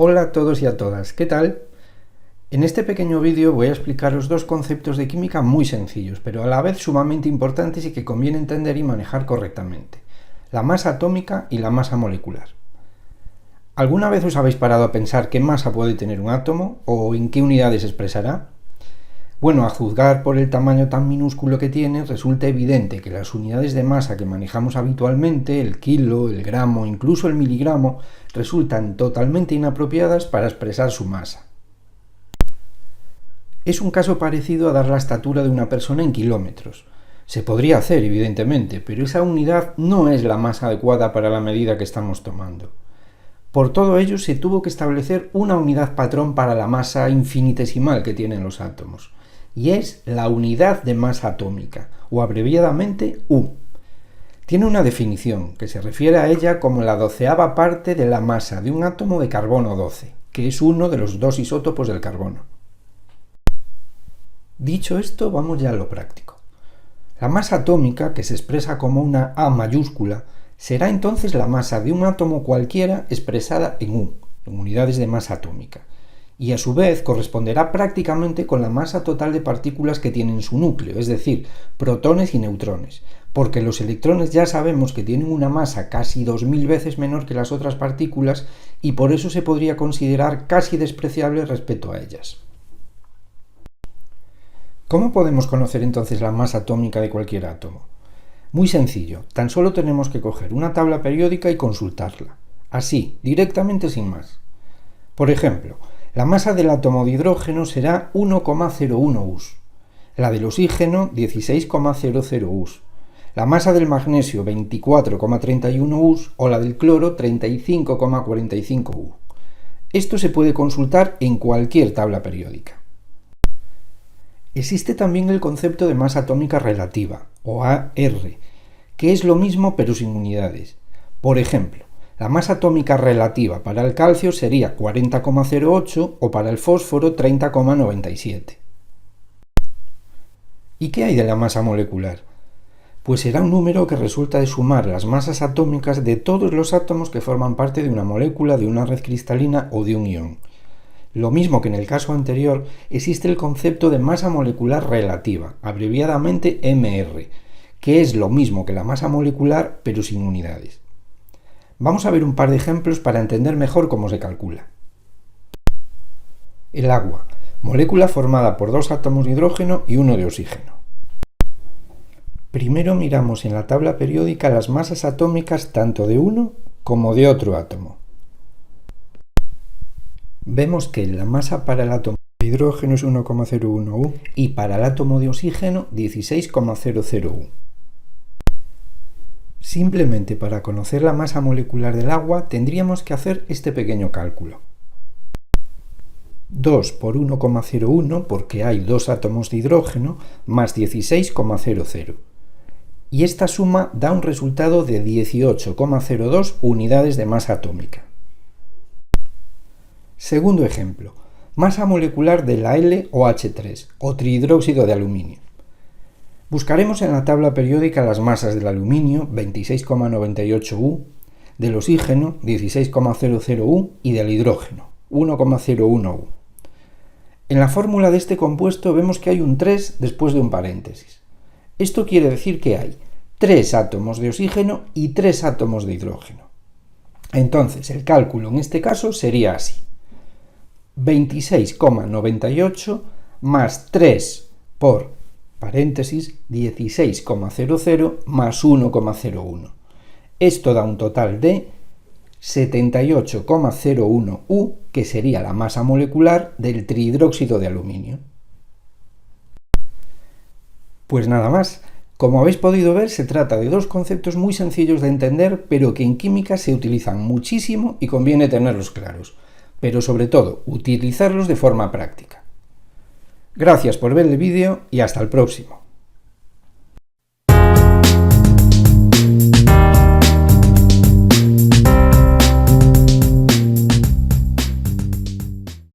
Hola a todos y a todas, ¿qué tal? En este pequeño vídeo voy a explicaros dos conceptos de química muy sencillos, pero a la vez sumamente importantes y que conviene entender y manejar correctamente: la masa atómica y la masa molecular. ¿Alguna vez os habéis parado a pensar qué masa puede tener un átomo o en qué unidades se expresará? Bueno, a juzgar por el tamaño tan minúsculo que tiene, resulta evidente que las unidades de masa que manejamos habitualmente, el kilo, el gramo, incluso el miligramo, resultan totalmente inapropiadas para expresar su masa. Es un caso parecido a dar la estatura de una persona en kilómetros. Se podría hacer, evidentemente, pero esa unidad no es la más adecuada para la medida que estamos tomando. Por todo ello, se tuvo que establecer una unidad patrón para la masa infinitesimal que tienen los átomos, y es la unidad de masa atómica, o abreviadamente U. Tiene una definición que se refiere a ella como la 12ª parte de la masa de un átomo de carbono 12, que es uno de los dos isótopos del carbono. Dicho esto, vamos ya a lo práctico. La masa atómica, que se expresa como una A mayúscula, será entonces la masa de un átomo cualquiera expresada en U, en unidades de masa atómica, y a su vez corresponderá prácticamente con la masa total de partículas que tienen su núcleo, es decir, protones y neutrones, porque los electrones ya sabemos que tienen una masa casi 2000 veces menor que las otras partículas y por eso se podría considerar casi despreciable respecto a ellas. ¿Cómo podemos conocer entonces la masa atómica de cualquier átomo? Muy sencillo, tan solo tenemos que coger una tabla periódica y consultarla, así, directamente sin más. Por ejemplo, la masa del átomo de hidrógeno será 1,01 US, la del oxígeno 16,00 US, la masa del magnesio 24,31 US o la del cloro 35,45 U. Esto se puede consultar en cualquier tabla periódica. Existe también el concepto de masa atómica relativa, o AR, que es lo mismo pero sin unidades. Por ejemplo, la masa atómica relativa para el calcio sería 40,08 o para el fósforo 30,97. ¿Y qué hay de la masa molecular? Pues será un número que resulta de sumar las masas atómicas de todos los átomos que forman parte de una molécula, de una red cristalina o de un ion. Lo mismo que en el caso anterior, existe el concepto de masa molecular relativa, abreviadamente MR, que es lo mismo que la masa molecular pero sin unidades. Vamos a ver un par de ejemplos para entender mejor cómo se calcula. El agua, molécula formada por dos átomos de hidrógeno y uno de oxígeno. Primero miramos en la tabla periódica las masas atómicas tanto de uno como de otro átomo. Vemos que la masa para el átomo de hidrógeno es 1,01 U y para el átomo de oxígeno 16,00 U. Simplemente para conocer la masa molecular del agua tendríamos que hacer este pequeño cálculo. 2 por 1,01 porque hay dos átomos de hidrógeno más 16,00. Y esta suma da un resultado de 18,02 unidades de masa atómica. Segundo ejemplo, masa molecular de la LOH3 o trihidróxido de aluminio. Buscaremos en la tabla periódica las masas del aluminio 26,98 U, del oxígeno 16,00 U y del hidrógeno 1,01 U. En la fórmula de este compuesto vemos que hay un 3 después de un paréntesis. Esto quiere decir que hay 3 átomos de oxígeno y 3 átomos de hidrógeno. Entonces el cálculo en este caso sería así: 26,98 más 3 por paréntesis 16,00 más 1,01. Esto da un total de 78,01 U, que sería la masa molecular del trihidróxido de aluminio. Pues nada más. Como habéis podido ver, se trata de dos conceptos muy sencillos de entender, pero que en química se utilizan muchísimo y conviene tenerlos claros, pero sobre todo utilizarlos de forma práctica. Gracias por ver el vídeo y hasta el próximo.